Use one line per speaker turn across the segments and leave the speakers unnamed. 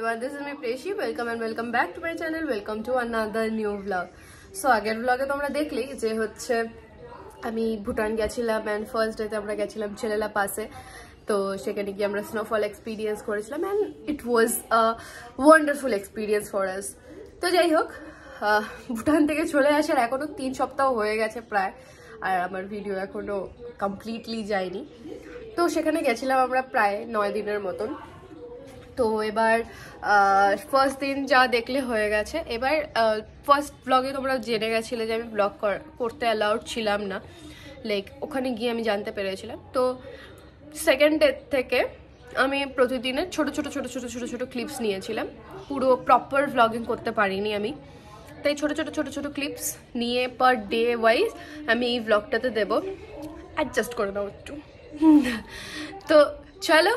everyone, this is me Preshi. Welcome and welcome back to my channel. Welcome to another new vlog. So আগের vlog এ তোমরা দেখলে যে হচ্ছে আমি ভুটান গেছিলাম and first day তে আমরা গেছিলাম চেলেলা পাসে। তো সেখানে গিয়ে আমরা স্নোফল এক্সপেরিয়েন্স করেছিলাম and it was a wonderful experience for us. তো যাই হোক, ভুটান থেকে চলে আসার এখনো 3 সপ্তাহ হয়ে গেছে প্রায়, আর আমার ভিডিও এখনো কমপ্লিটলি যায়নি। তো সেখানে গেছিলাম আমরা প্রায় 9 দিনের মতন। তো এবার ফার্স্ট দিন যা দেখলে হয়ে গেছে। এবার ফার্স্ট ব্লগে তোমরা জেনে গেছিলে যে আমি ব্লগ করতে অ্যালাউড ছিলাম না, লাইক ওখানে গিয়ে আমি জানতে পেরেছিলাম। তো সেকেন্ড ডে থেকে আমি প্রতিদিনের ছোট ছোট ছোট ছোট ছোট ছোট ক্লিপস নিয়েছিলাম, পুরো প্রপার ভ্লগিং করতে পারিনি আমি, তাই ছোট ছোট ছোট ছোট ক্লিপস নিয়ে পার ডে ওয়াইজ আমি এই ভ্লগটাতে দেবো। অ্যাডজাস্ট করে দাও একটু। তো চলো,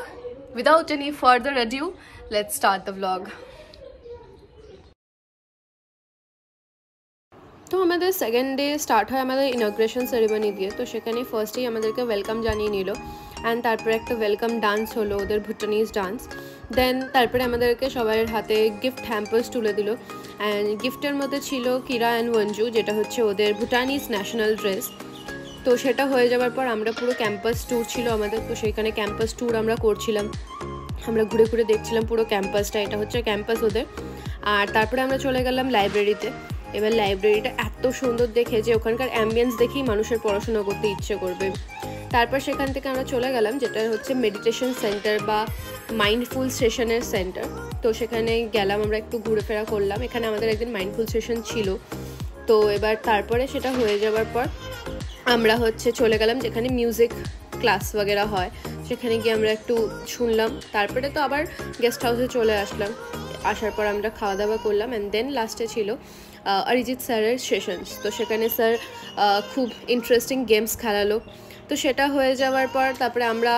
without any further ado, let's start the vlog. তো আমাদের সেকেন্ড ডে স্টার্ট হয় আমাদের ইনগ্রেশন সেরিমনি দিয়ে। তো সেখানে ফার্স্টেই আমাদেরকে ওয়েলকাম জানিয়ে নিল অ্যান্ড তারপরে একটা ওয়েলকাম ডান্স হলো, ওদের ভুটানিজ ডান্স। দেন তারপরে আমাদেরকে সবার হাতে গিফট হ্যাম্পার্স তুলে দিল অ্যান্ড গিফটের মধ্যে ছিল কিরা অ্যান্ড ওয়ানজু, যেটা হচ্ছে ওদের ভুটানিজ ন্যাশনাল ড্রেস। তো সেটা হয়ে যাওয়ার পর আমরা পুরো ক্যাম্পাস ট্যুর ছিল আমাদের, তো সেইখানে ক্যাম্পাস ট্যুর আমরা করছিলাম, আমরা ঘুরে ঘুরে দেখছিলাম পুরো ক্যাম্পাসটা, এটা হচ্ছে ক্যাম্পাস ওদের। আর তারপরে আমরা চলে গেলাম লাইব্রেরিতে। এবার লাইব্রেরিটা এত সুন্দর দেখে যে ওখানকার অ্যাম্বিয়েন্স দেখেই মানুষের পড়াশোনা করতে ইচ্ছে করবে। তারপর সেখান থেকে আমরা চলে গেলাম যেটা হচ্ছে মেডিটেশন সেন্টার বা মাইন্ডফুল সেশনের সেন্টার। তো সেখানে গেলাম, আমরা একটু ঘুরেফেরা করলাম, এখানে আমাদের একদিন মাইন্ডফুল সেশন ছিল। তো এবার তারপরে সেটা হয়ে যাওয়ার পর আমরা হচ্ছে চলে গেলাম যেখানে মিউজিক ক্লাস বগেরা হয়, সেখানে গিয়ে আমরা একটু শুনলাম। তারপরে তো আবার গেস্ট হাউসে চলে আসলাম, আসার পর আমরা খাওয়া দাওয়া করলাম অ্যান্ড দেন লাস্টে ছিল অরিজিৎ স্যারের সেশনস। তো সেখানে স্যার খুব ইন্টারেস্টিং গেমস খেলালো। তো সেটা হয়ে যাওয়ার পর তারপরে আমরা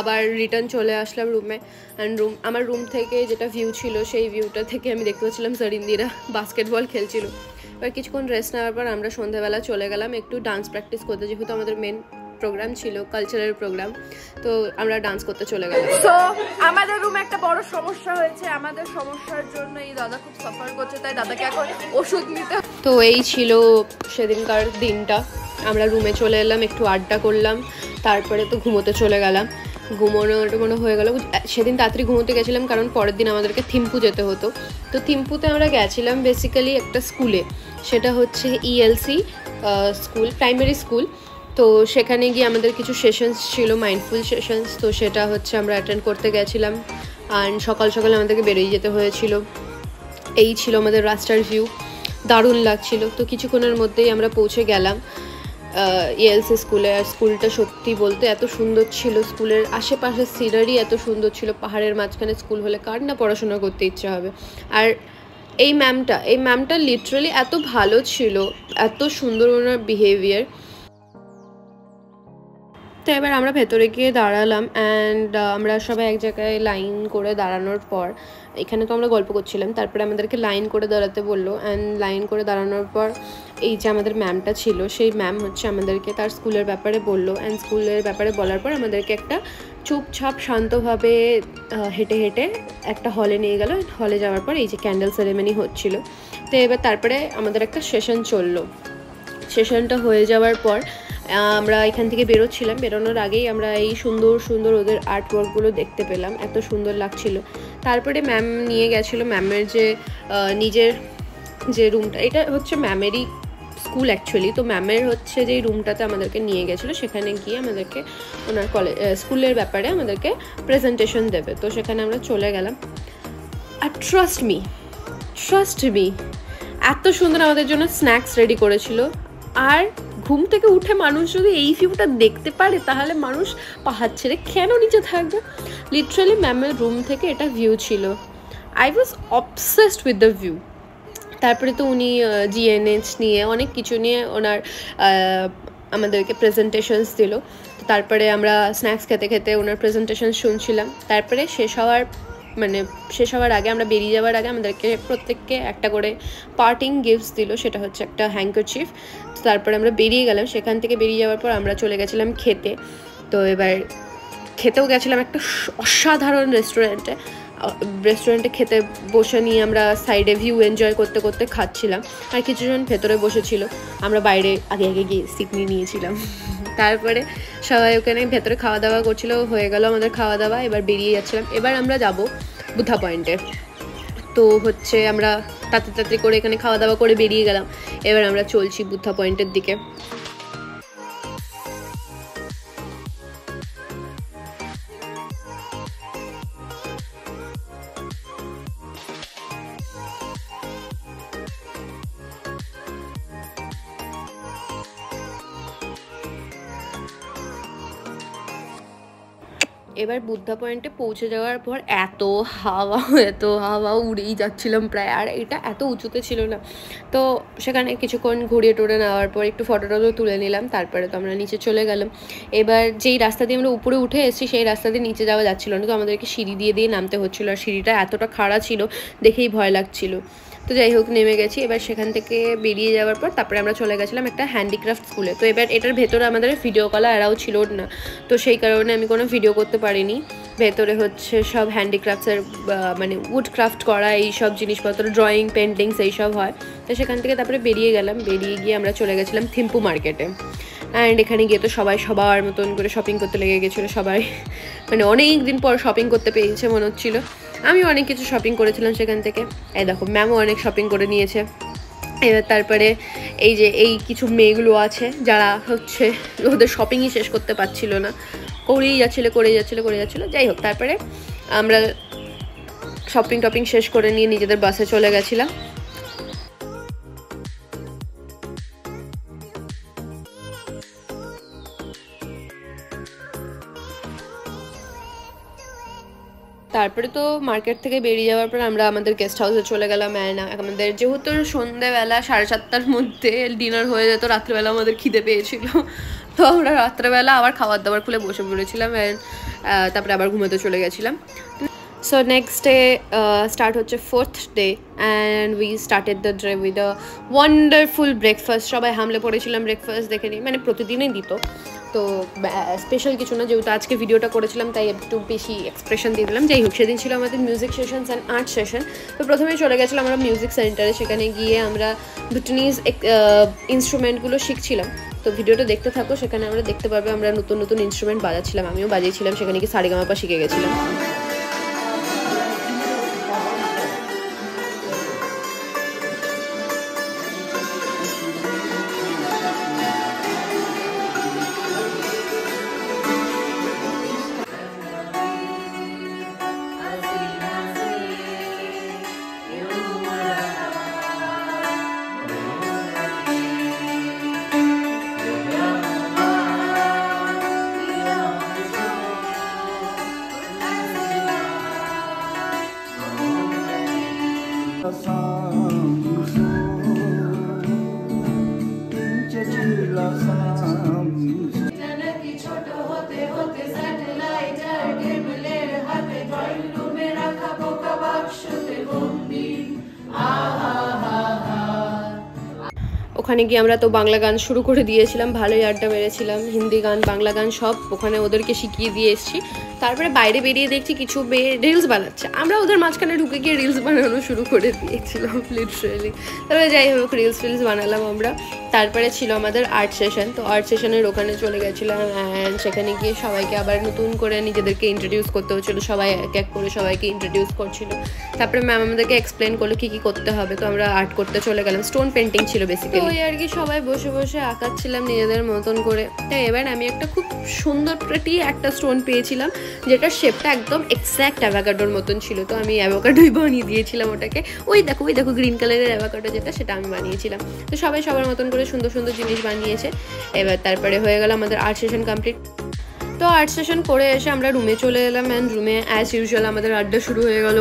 আবার রিটার্ন চলে আসলাম রুমে অ্যান্ড আমার রুম থেকে যেটা ভিউ ছিল সেই ভিউটা থেকে আমি দেখতে পাচ্ছিলাম সরিন্দিরা বাস্কেটবল খেলছিল। এবার কিছুক্ষণ রেস্ট নেওয়ার পর আমরা সন্ধ্যাবেলা চলে গেলাম একটু ডান্স প্র্যাকটিস করতে, যেহেতু আমাদের মেন প্রোগ্রাম ছিল কালচারাল প্রোগ্রাম, তো আমরা ডান্স করতে চলে গেলাম। তো আমাদের রুমে একটা বড় সমস্যা হয়েছে, আমাদের সমস্যার জন্য এই দাদা খুব সাফার করছে, তাই দাদাকে এখন ওষুধ নিতে। তো এই ছিল সেদিনকার দিনটা, আমরা রুমে চলে এলাম, একটু আড্ডা করলাম, তারপরে তো ঘুমোতে চলে গেলাম। ঘুমোনো হয়ে গেল। সেদিন তাড়াতাড়ি ঘুমোতে গেছিলাম কারণ পরের দিন আমাদেরকে থিম্পু যেতে হতো। তো থিম্পুতে আমরা গেছিলাম বেসিক্যালি একটা স্কুলে, সেটা হচ্ছে ইএলসি স্কুল, প্রাইমারি স্কুল। তো সেখানে গিয়ে আমাদের কিছু সেশনস ছিল, মাইন্ডফুল সেশনস। তো সেটা হচ্ছে আমরা অ্যাটেন্ড করতে গেছিলাম অ্যান্ড সকাল সকালে আমাদেরকে বেরিয়ে যেতে হয়েছিল। এই ছিল আমাদের রাস্তার ভিউ, দারুণ লাগছিল। তো কিছুক্ষণের মধ্যেই আমরা পৌঁছে গেলাম ইএলসি স্কুলে। আর স্কুলটা সত্যি বলতে এত সুন্দর ছিল, স্কুলের আশেপাশের সিনারি এত সুন্দর ছিল। পাহাড়ের মাঝখানে স্কুল হলে কার না পড়াশোনা করতে ইচ্ছে হবে। আর এই ম্যামটা লিটারালি এত ভালো ছিল, এত সুন্দর ওনার বিহেভিয়ার। তো এবার আমরা ভেতরে গিয়ে দাঁড়ালাম অ্যান্ড আমরা সবাই এক জায়গায় লাইন করে দাঁড়ানোর পর, এখানে তো আমরা গল্প করছিলাম, তারপরে আমাদেরকে লাইন করে দাঁড়াতে বললো অ্যান্ড লাইন করে দাঁড়ানোর পর এই যে আমাদের ম্যামটা ছিল সেই ম্যাম হচ্ছে আমাদেরকে তার স্কুলের ব্যাপারে বললো অ্যান্ড স্কুলের ব্যাপারে বলার পর আমাদেরকে একটা চুপচাপ শান্তভাবে হেঁটে হেঁটে একটা হলে নিয়ে গেল। হলে যাওয়ার পর এই যে ক্যান্ডেল সেরেমনি হচ্ছিল। তো এবার তারপরে আমাদের একটা সেশন চললো। সেশনটা হয়ে যাওয়ার পর আমরা এখান থেকে বেরোচ্ছিলাম, বেরোনোর আগেই আমরা এই সুন্দর সুন্দর ওদের আর্ট ওয়ার্কগুলো দেখতে পেলাম, এত সুন্দর লাগছিল। তারপরে ম্যাম নিয়ে গেছিলো ম্যামের যে নিজের যে রুমটা, এটা হচ্ছে ম্যামেরই স্কুল অ্যাকচুয়ালি। তো ম্যামের হচ্ছে যে রুমটাতে আমাদেরকে নিয়ে গেছিলো, সেখানে গিয়ে আমাদেরকে ওনার স্কুলের ব্যাপারে আমাদেরকে প্রেজেন্টেশন দেবে। তো সেখানে আমরা চলে গেলাম আর ট্রাস্ট মি এত সুন্দর আমাদের জন্য স্ন্যাক্স রেডি করেছিল। আর ঘুম থেকে উঠে মানুষ যদি এই ভিউটা দেখতে পারে তাহলে মানুষ পাহাড় ছেড়ে কেন নিচে থাকবে। লিটারালি ম্যামের রুম থেকে এটা ভিউ ছিল। I was obsessed with the view. তারপরে তো উনি জিএনএইচ নিয়ে অনেক কিছু নিয়ে ওনার আমাদেরকে প্রেজেন্টেশনস দিল। তো তারপরে আমরা স্ন্যাক্স খেতে খেতে ওনার প্রেজেন্টেশন শুনছিলাম। তারপরে শেষ হওয়ার আগে, আমরা বেরিয়ে যাওয়ার আগে আমাদেরকে প্রত্যেককে একটা করে পার্টিং গিফটস দিল, সেটা হচ্ছে একটা হ্যাঙ্কারচিফ। তো তারপরে আমরা বেরিয়ে গেলাম। সেখান থেকে বেরিয়ে যাওয়ার পর আমরা চলে গেছিলাম খেতে। তো এবার খেতেও গেছিলাম একটা অসাধারণ রেস্টুরেন্টে, রেস্টুরেন্টে খেতে বসে নিয়ে আমরা সাইডে ভিউ এনজয় করতে করতে খাচ্ছিলাম, আর কিছুজন ভেতরে বসেছিল, আমরা বাইরে আগে আগে গিয়ে সিট নিয়েছিলাম। তারপরে সবাই ওখানে ভেতরে খাওয়া দাওয়া করছিল, হয়ে গেল আমাদের খাওয়া দাওয়া, এবার বেরিয়ে যাচ্ছিলাম। এবার আমরা যাব বুদ্ধা পয়েন্টে। তো হচ্ছে আমরা তাড়াতাড়ি করে এখানে খাওয়া দাওয়া করে বেরিয়ে গেলাম। এবার আমরা চলছি বুদ্ধা পয়েন্টের দিকে। এবার বুদ্ধা পয়েন্টে পৌঁছে যাওয়ার পর এত হাওয়া উড়েই যাচ্ছিলাম প্রায়, আর এটা এত উঁচুতে ছিল না। তো সেখানে কিছুক্ষণ ঘুরিয়ে টুরে নেওয়ার পর একটু ফটো টটো তুলে নিলাম, তারপরে তো আমরা নিচে চলে গেলাম। এবার যেই রাস্তা দিয়ে আমরা উপরে উঠে এসেছি সেই রাস্তা দিয়ে নিচে যাওয়া যাচ্ছিল না, তো আমাদেরকে সিঁড়ি দিয়ে নামতে হচ্ছিলো, আর সিঁড়িটা এতটা খাড়া ছিল দেখেই ভয় লাগছিল। তো যাই হোক নেমে গেছি। এবার সেখান থেকে বেরিয়ে যাওয়ার পর তারপরে আমরা চলে গেছিলাম একটা হ্যান্ডিক্রাফট স্কুলে। তো এবার এটার ভেতরে আমাদের ভিডিও করা এরাও ছিল না, তো সেই কারণে আমি কোনো ভিডিও করতে পারিনি। ভেতরে হচ্ছে সব হ্যান্ডিক্রাফটসের মানে উড ক্রাফট করা এই সব জিনিসপত্র, ড্রয়িং, পেন্টিংস এইসব হয়। তো সেখান থেকে তারপরে বেরিয়ে গেলাম, বেরিয়ে গিয়ে আমরা চলে গেছিলাম থিম্পু মার্কেটে। অ্যান্ড এখানে গিয়ে তো সবাই সবার মতন করে শপিং করতে লেগে গেছিলো। সবাই মানে অনেক দিন পর শপিং করতে পেরেছে মনে হচ্ছিলো। আমি অনেক কিছু শপিং করেছিলাম সেখান থেকে। এই দেখো ম্যামও অনেক শপিং করে নিয়েছে। এবার তারপরে এই কিছু মেয়েগুলো আছে যারা হচ্ছে ওদের শপিংই শেষ করতে পারছিল না, করেই যাচ্ছিলো। যাই হোক তারপরে আমরা শপিং শেষ করে নিয়ে নিজেদের বাসে চলে গেছিলাম। তারপরে তো মার্কেট থেকে বেরিয়ে যাওয়ার পর আমরা আমাদের গেস্ট হাউসে চলে গেলাম। আমাদের যেহেতু সন্ধ্যেবেলা 7:30টার মধ্যে ডিনার হয়ে যেত, রাত্রেবেলা আমাদের খিদে পেয়েছিল, তো আমরা রাত্রেবেলা আবার খাবার দাবার খুলে বসে পড়েছিলাম। তারপরে আবার ঘুমোতে চলে গেছিলাম। সো নেক্সট ডে স্টার্ট হচ্ছে 4th day, and we started the day with a wonderful breakfast. সবাই হামলে পড়েছিলাম ব্রেকফাস্ট দেখে নিই, মানে প্রতিদিনই দিত, তো স্পেশাল কিছু না, যেহেতু আজকে ভিডিওটা করেছিলাম তাই একটু বেশি এক্সপ্রেশন দিয়ে দিলাম। যাই হোক সেদিন ছিল আমাদের music sessions and art session. তো প্রথমেই চলে গেছিলাম আমরা মিউজিক সেন্টারে, সেখানে গিয়ে আমরা ভুটানিজ ইনস্ট্রুমেন্টগুলো শিখছিলাম। তো ভিডিওটা দেখতে থাকো, সেখানে আমরা দেখতে পারবে আমরা নতুন নতুন ইনস্ট্রুমেন্ট বাজাচ্ছিলাম, আমিও বাজিয়েছিলাম, সেখানে গিয়ে সারেগামাপা শিখে গেছিলাম। ওখানে গিয়ে আমরা তো বাংলা গান শুরু করে দিয়েছিলাম, ভালোই আড্ডা মেরেছিলাম, হিন্দি গান বাংলা গান সব ওখানে ওদেরকে শিখিয়ে দিয়ে এসেছি। তারপরে বাইরে বেরিয়ে দেখছি কিছু মেয়ে রিলস বানাচ্ছে, আমরা ওদের মাঝখানে ঢুকে গিয়ে রিলস বানানো শুরু করে দিয়েছিলাম লিটারেলি। তারপরে যাই হোক রিলস বানালাম আমরা। তারপরে ছিল আমাদের আর্ট সেশন, তো আর্ট সেশনের ওখানে চলে গেছিলাম, অ্যান্ড সেখানে গিয়ে সবাইকে আবার নতুন করে নিজেদেরকে ইন্ট্রোডিউস করতে হচ্ছিলো, সবাই এক এক করে সবাইকে ইন্ট্রোডিউস করছিল। তারপরে ম্যাম আমাদেরকে এক্সপ্লেন করলো কী কী করতে হবে, তো আমরা আর্ট করতে চলে গেলাম। স্টোন পেন্টিং ছিল বেসিক্যালি, ওই আর কি সবাই বসে বসে আঁকাচ্ছিলাম নিজেদের মতন করে। তাই এবার আমি একটা খুব সুন্দর প্রেটি একটা স্টোন পেয়েছিলাম, যেটার শেপটা একদম এক্স্যাক্ট অ্যাভোকাডোর মতন ছিল, তো আমি অ্যাভোকাডোই বানিয়ে দিয়েছিলাম ওটাকে। ওই দেখো গ্রিন কালারের অ্যাভোকাডো যেটা, সেটা আমি বানিয়েছিলাম। তো সবাই সবার মতন করে সুন্দর সুন্দর জিনিস বানিয়েছে। এবার তারপরে হয়ে গেল আমাদের আর্ট সেশন কমপ্লিট। তো আর্ট সেশন করে এসে আমরা রুমে চলে এলাম, অ্যান্ড রুমে অ্যাজ ইউজুয়াল আমাদের আড্ডা শুরু হয়ে গেল।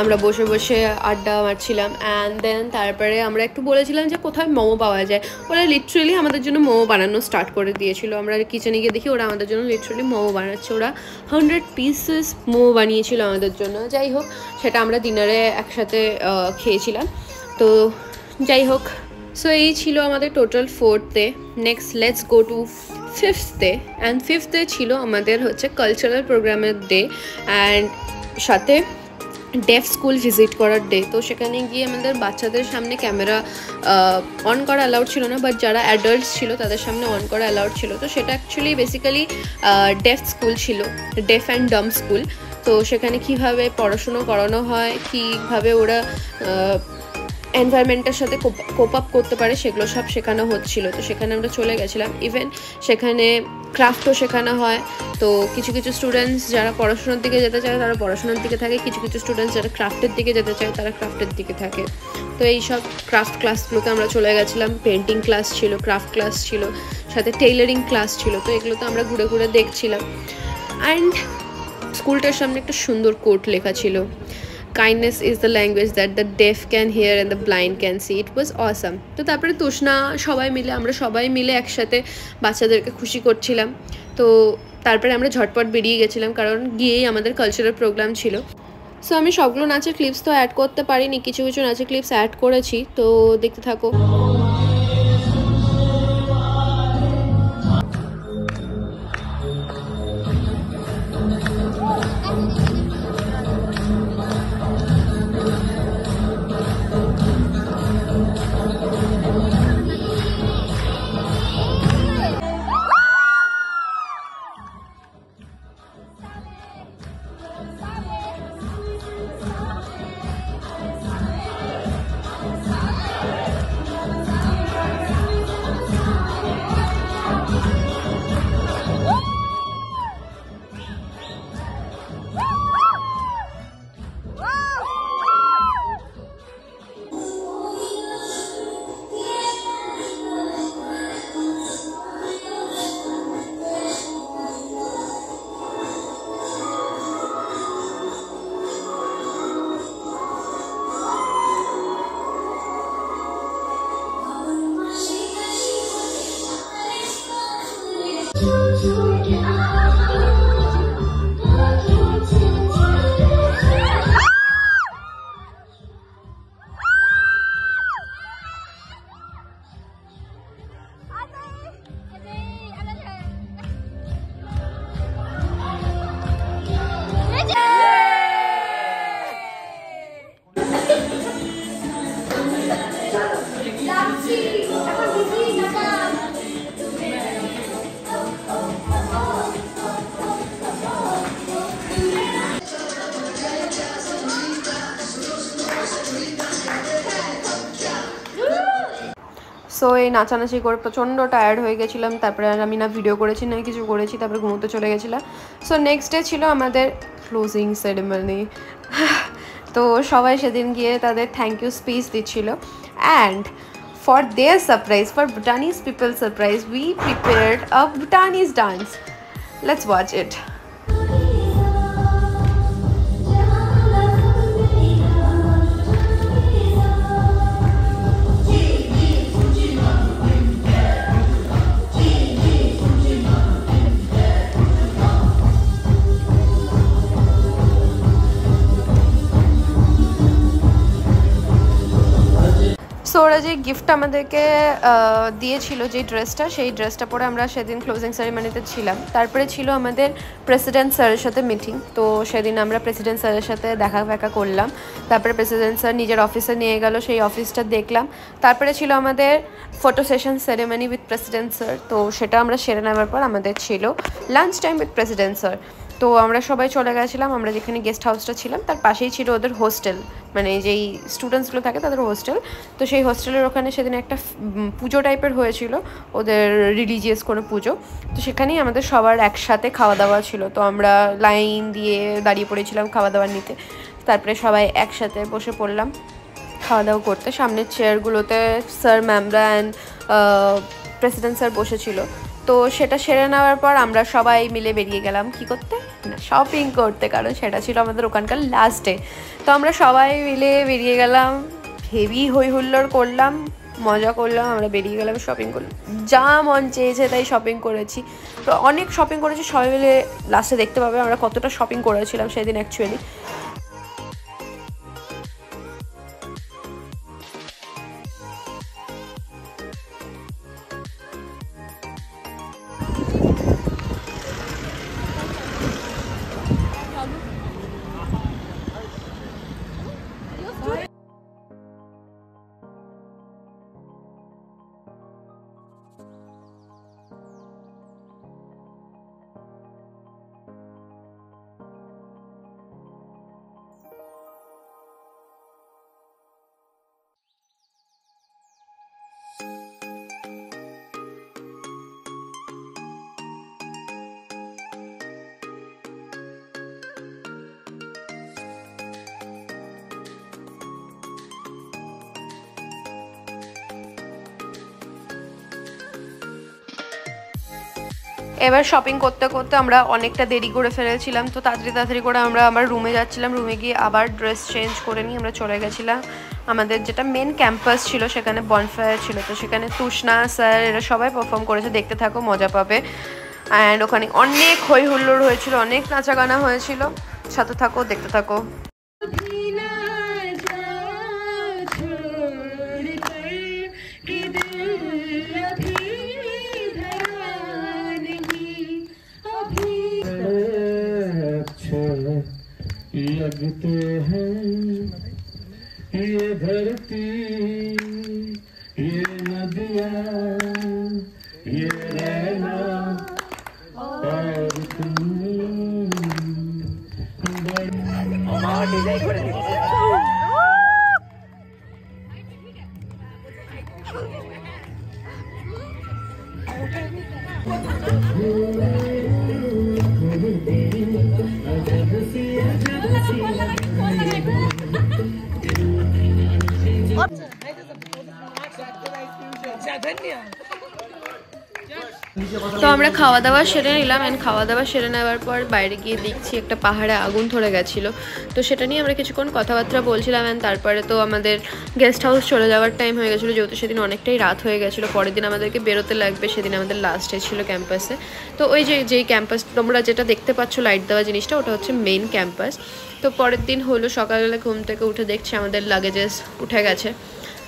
আমরা বসে বসে আড্ডা মারছিলাম, অ্যান্ড দেন তারপরে আমরা একটু বলেছিলাম যে কোথায় মোমো পাওয়া যায়। ওরা লিটারেলি আমাদের জন্য মোমো বানানো স্টার্ট করে দিয়েছিল। আমরা কিচেনে গিয়ে দেখি ওরা আমাদের জন্য লিটারেলি মোমো বানাচ্ছে। ওরা 100 পিসেস মোমো বানিয়েছিল আমাদের জন্য। যাই হোক সেটা আমরা ডিনারে একসাথে খেয়েছিলাম। তো যাই হোক, সো এই ছিল আমাদের total 4th day. Next let's go to 5th day, and 5th day ছিল আমাদের হচ্ছে কালচারাল প্রোগ্রামের ডে, অ্যান্ড সাথে ডেফ স্কুল ভিজিট করার ডে। তো সেখানে গিয়ে আমাদের বাচ্চাদের সামনে ক্যামেরা অন করা অ্যালাউড ছিল না, বাট যারা অ্যাডাল্টস ছিল তাদের সামনে অন করা অ্যালাউড ছিল। তো সেটা অ্যাকচুয়ালি বেসিক্যালি ডেফ স্কুল ছিল, ডেফ অ্যান্ড ডাম স্কুল। তো সেখানে কীভাবে পড়াশুনো করানো হয়, কীভাবে ওরা এনভায়রনমেন্টের সাথে কোপ আপ করতে পারে, সেগুলো সব শেখানো হচ্ছিল। তো সেখানে আমরা চলে গেছিলাম। ইভেন সেখানে ক্রাফটও শেখানো হয়। তো কিছু কিছু স্টুডেন্টস যারা পড়াশোনার দিকে যেতে চায় তারা পড়াশোনার দিকে থাকে, কিছু কিছু স্টুডেন্টস যারা ক্রাফটের দিকে যেতে চায় তারা ক্রাফটের দিকে থাকে। তো এই সব ক্রাফট ক্লাসগুলোতে আমরা চলে গেছিলাম। পেন্টিং ক্লাস ছিল, ক্রাফট ক্লাস ছিল, সাথে টেইলারিং ক্লাস ছিল। তো এগুলো তো আমরা ঘুরে ঘুরে দেখছিলাম। অ্যান্ড স্কুলটার সামনে একটা সুন্দর কোট লেখা ছিল, kindness is the language that the deaf can hear and the blind can see. It was awesome. তো তারপরে তুষ্ণা আমরা সবাই মিলে একসাথে বাচ্চাদেরকে খুশি করছিলাম। তো তারপরে আমরা ঝটপট বেরিয়ে গেছিলাম, কারণ গিয়েই আমাদের কালচারাল প্রোগ্রাম ছিল। সো আমি সবগুলো নাচের ক্লিপস তো অ্যাড করতে পারিনি, কিছু কিছু নাচের ক্লিপস অ্যাড করেছি, তো দেখতে থাকো। সো এই নাচানাচি করে প্রচণ্ড টায়ার্ড হয়ে গেছিলাম। তারপরে আর আমি না ভিডিও করেছি না কিছু করেছি, তারপরে ঘুমোতে চলে গেছিলাম। সো নেক্সট ডে ছিল আমাদের ক্লোজিং সেরেমনি। তো সবাই সেদিন গিয়ে তাদের থ্যাংক ইউ স্পিচ দিচ্ছিল। And for their surprise, for Bhutanese people's surprise, we prepared a Bhutanese dance. Let's watch it. So ওরা যে গিফট আমাদেরকে দিয়েছিল, যে ড্রেসটা, সেই ড্রেসটা পরে আমরা সেদিন ক্লোজিং সেরিমনিতে ছিলাম। তারপরে ছিল আমাদের প্রেসিডেন্ট স্যারের সাথে মিটিং। তো সেদিন আমরা প্রেসিডেন্ট স্যারের সাথে দেখা করলাম। তারপরে প্রেসিডেন্ট স্যার নিজের অফিসে নিয়ে গেল, সেই অফিসটা দেখলাম। তারপরে ছিল আমাদের photo session ceremony with president sir. তো সেটা আমরা সেরে নেওয়ার পর আমাদের ছিল lunch time with president sir. তো আমরা সবাই চলে গেছিলাম। আমরা যেখানে গেস্ট হাউসটা ছিলাম তার পাশেই ছিল ওদের হোস্টেল, মানে যেই স্টুডেন্টসগুলো থাকে তাদের হোস্টেল। তো সেই হোস্টেলের ওখানে সেদিন একটা পুজো টাইপের হয়েছিল, ওদের রিলিজিয়াস কোনো পুজো। তো সেখানেই আমাদের সবার একসাথে খাওয়া দাওয়া ছিল। তো আমরা লাইন দিয়ে দাঁড়িয়ে পড়েছিলাম খাওয়া দাওয়া নিতে। তারপরে সবাই একসাথে বসে পড়লাম খাওয়া দাওয়া করতে। সামনের চেয়ারগুলোতে স্যার, ম্যামরা অ্যান্ড প্রেসিডেন্ট স্যার বসেছিল। তো সেটা সেরে নেওয়ার পর আমরা সবাই মিলে বেরিয়ে গেলাম কি করতে না, শপিং করতে, কারণ সেটা ছিল আমাদের ওখানকার লাস্ট ডে। তো আমরা সবাই মিলে বেরিয়ে গেলাম, হেভি হই হুল্লোড় করলাম, মজা করলাম। আমরা বেরিয়ে গেলাম, শপিং করলাম, যা মন চেয়েছে তাই শপিং করেছি। তো অনেক শপিং করেছি, সবাই মিলে লাস্টে দেখতে পাবে আমরা কতটা শপিং করেছিলাম সেদিন অ্যাকচুয়ালি। এবার শপিং করতে করতে আমরা অনেকটা দেরি করে ফেলেছিলাম, তো তাড়াতাড়ি করে আমরা আমার রুমে যাচ্ছিলাম। রুমে গিয়ে আবার ড্রেস চেঞ্জ করে নিয়ে আমরা চলে গেছিলাম আমাদের যেটা মেন ক্যাম্পাস ছিল, সেখানে বনফায়ার ছিল। তো সেখানে তুষ্ণা স্যার এরা সবাই পারফর্ম করেছে, দেখতে থাকো, মজা পাবে। অ্যান্ড ওখানে অনেক হই হুল্লোড় হয়েছিল, অনেক নাচা গানা হয়েছিল। সাথে থাকো, দেখতে থাকো।
लगते हैं ये धरती, ये नदियाँ, ये रहना और तुम।
তো আমরা খাওয়া দাওয়া সেরে নিলাম। অ্যান্ড খাওয়া দাওয়া সেরে নেওয়ার পর বাইরে গিয়ে দেখছি একটা পাহাড়ে আগুন ধরে গেছিলো। তো সেটা নিয়ে আমরা কিছুক্ষণ কথাবার্তা বলছিলাম। অ্যান্ড তারপরে তো আমাদের গেস্ট হাউস চলে যাওয়ার টাইম হয়ে গেছিলো, যেহেতু সেদিন অনেকটাই রাত হয়ে গেছিলো। পরের দিন আমাদেরকে বেরোতে লাগবে, সেদিন আমাদের লাস্ট ডে ছিল ক্যাম্পাসে। তো ওই যেই ক্যাম্পাস তোমরা যেটা দেখতে পাচ্ছ লাইট দেওয়া জিনিসটা, ওটা হচ্ছে মেইন ক্যাম্পাস। তো পরের দিন হলো সকালবেলা ঘুম থেকে উঠে দেখছি আমাদের লাগেজেস উঠে গেছে।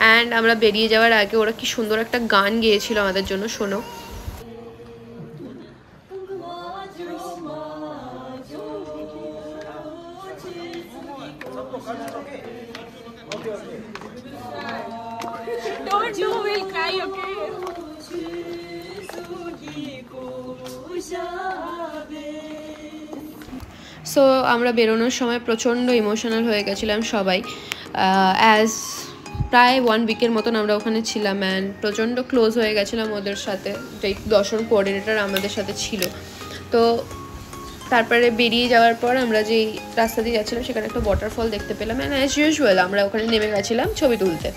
অ্যান্ড আমরা বেরিয়ে যাওয়ার আগে ওরা কি সুন্দর একটা গান গেয়েছিল আমাদের জন্য, শোনো।
Don't do, we'll cry, okay?
So আমরা বেরোনোর সময় প্রচণ্ড ইমোশনাল হয়ে গেছিলাম সবাই। অ্যাজ প্রায় 1 উইকের মতন আমরা ওখানে ছিলাম। অ্যান্ড প্রচণ্ড ক্লোজ হয়ে গেছিলাম ওদের সাথে, যেই দর্শন কোঅর্ডিনেটর আমাদের সাথে ছিল। তো তারপরে বেরিয়ে যাওয়ার পর আমরা যেই রাস্তা দিয়ে যাচ্ছিলাম সেখানে একটা ওয়াটারফল দেখতে পেলাম। অ্যান্ড অ্যাজ ইউজুয়াল আমরা ওখানে নেমে গেছিলাম ছবি তুলতে।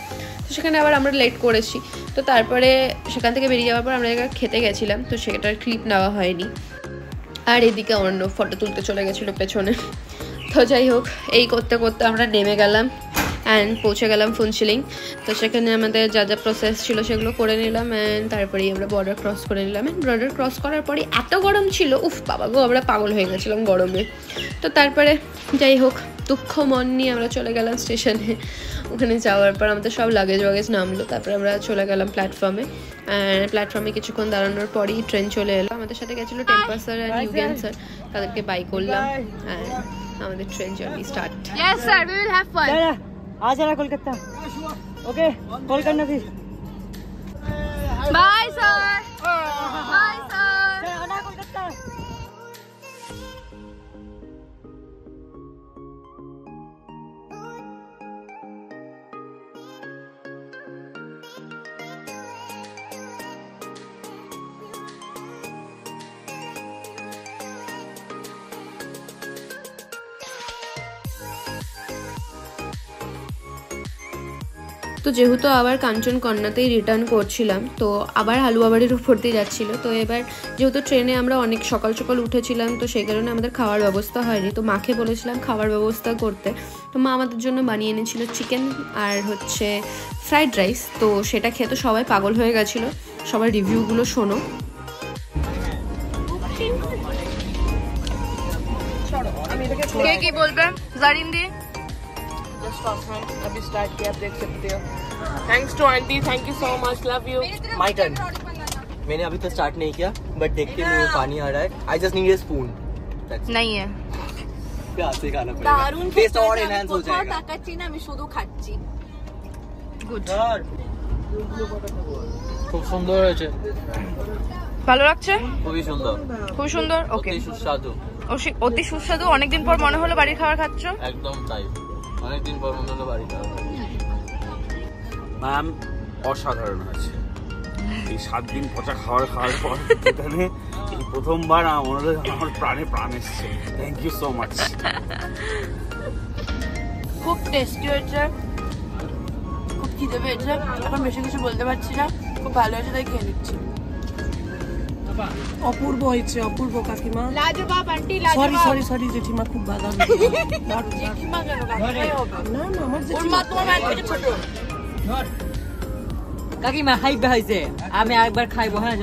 তো সেখানে আবার আমরা লেট করেছি। তো তারপরে সেখান থেকে বেরিয়ে যাওয়ার পর আমরা খেতে গেছিলাম, তো সেটার ক্লিপ নেওয়া হয়নি। আর এদিকে অন্য ফটো তুলতে চলে গেছিলো পেছনে। তো যাই হোক, এই করতে করতে আমরা নেমে গেলাম অ্যান্ড পৌঁছে গেলাম ফুনচিলিং। তো সেখানে আমাদের যা যা প্রসেস ছিল সেগুলো করে নিলাম। অ্যান্ড তারপরেই আমরা বর্ডার ক্রস করে নিলাম। অ্যান্ড বর্ডার ক্রস করার পরে এত গরম ছিল, উফ বাবা গো, আমরা পাগল হয়ে গেছিলাম গরমে। তো তারপরে যাই হোক, দুঃখ মন নিয়ে আমরা চলে গেলাম স্টেশনে। ওখানে যাওয়ার পর আমাদের সব লাগেজ নামলো। তারপরে আমরা চলে গেলাম প্ল্যাটফর্মে। অ্যান্ড প্ল্যাটফর্মে কিছুক্ষণ দাঁড়ানোর পরেই ট্রেন চলে এলো। আমাদের সাথে গেছিলো temper sir and Eugene sir, তাদেরকে বাই করলাম। অ্যান্ড আমাদের train journey start.
Yes, sir, we will have fun.
आ जाना कोलकाता। ओके, कॉल करना फिर।
Bye, sir. Bye, sir.
आना कोलकाता।
তো যেহেতু আবার কাঞ্চনকন্যাতেই রিটার্ন করছিলাম, তো আবার হালুয়াবাড়ির উপর দিয়ে যাচ্ছিলো। তো এবার যেহেতু ট্রেনে আমরা অনেক সকাল সকাল উঠেছিলাম, তো সেই কারণে আমাদের খাওয়ার ব্যবস্থা হয়নি। তো মাকে বলেছিলাম খাওয়ার ব্যবস্থা করতে। তো মা আমাদের জন্য বানিয়ে এনেছিল চিকেন আর হচ্ছে ফ্রাইড রাইস। তো সেটা খেয়ে তো সবাই পাগল হয়ে গেছিলো। সবার রিভিউগুলো শোনো।
কে কি বলবে জারিন দি?
अभी स्टार्ट किया, आप देख सकते हो।
Thanks to aunty, thank you so much, love you.
My turn. मैंने अभी तो स्टार्ट नहीं किया, बट देखते मुंह में पानी आ रहा है। I just need a spoon.
नहीं है।
प्यार से खाना पड़ेगा, टेस्ट और एनहांस हो जाएगा।
তাকাচ্ছি না, আমি শুধু খাচ্ছি। গুড।
খুব সুন্দর হয়েছে।
ভালো লাগছে?
খুবই সুন্দর।
খুব সুন্দর। ওকে।
অতি সুস্বাদু।
অতি সুস্বাদু। অনেকদিন পর মনে হলো বাড়ির খাবার খাচ্ছ।
একদম তাই, অনেকদিন পর মনে হলো বাড়ি খাওয়া। ম্যাম অসাধারণ আছে।
এই 7 দিন পচা খাওয়ার পর এখানে এই প্রথমবার আমার প্রাণে প্রাণ এসছে। Thank you so much.
খুব টেস্টি হয়েছে, খুব খিদে পেয়েছে। এখন বেশি কিছু বলতে পারছি না। খুব ভালো হয়েছে, তাই খেয়ে নিচ্ছি।
অপূর্ব হয়েছে, অপূর্ব কাকিমা।
লাজবাব আন্টি,
সরি সরি সরি জেঠিমা, খুব বাধা।
জেঠিমা কেন কাকিমাই হবে।
না না আমার
ওর মা তোমার মায়ের থেকে ছোট।
কাকিমা হাইবে হয়েছে, আমি একবার খাইবো। হ্যাঁ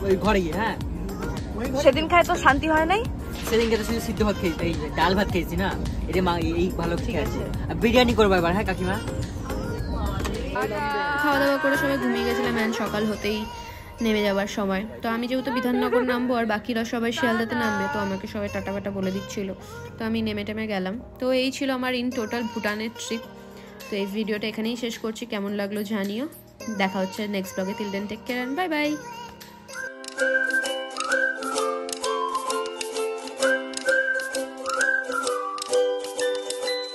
ওই ঘরে গিয়ে। হ্যাঁ
সেদিন খাই তো শান্তি হয় নাই।
সেদিনকে তো শুধু সিদ্ধ ভাত খেয়েছি, এই ডাল ভাত খেয়েছি না, এটা মা এই ভালো ঠিক আছে। বিরিয়ানি করবো এবার। হ্যাঁ কাকিমা।
খাওয়া দাওয়া করে সবাই ঘুমিয়ে গেছিলাম অ্যান্ড সকাল হতেই নেমে যাওয়ার সময়। তো আমি যেহেতু বিধাননগর নামবো আর বাকিরা সবাই শিয়ালদাতে নামবে, তো আমাকে সবাই টাটা বাটা বলে দিচ্ছিল, তো আমি নেমে টেমে গেলাম। তো এই ছিল আমার ইন টোটাল ভুটানের ট্রিপ। তো এই ভিডিওটা এখানেই শেষ করছি, কেমন লাগলো জানিও। দেখা হচ্ছে নেক্সট ব্লগে। Till then take care and bye by.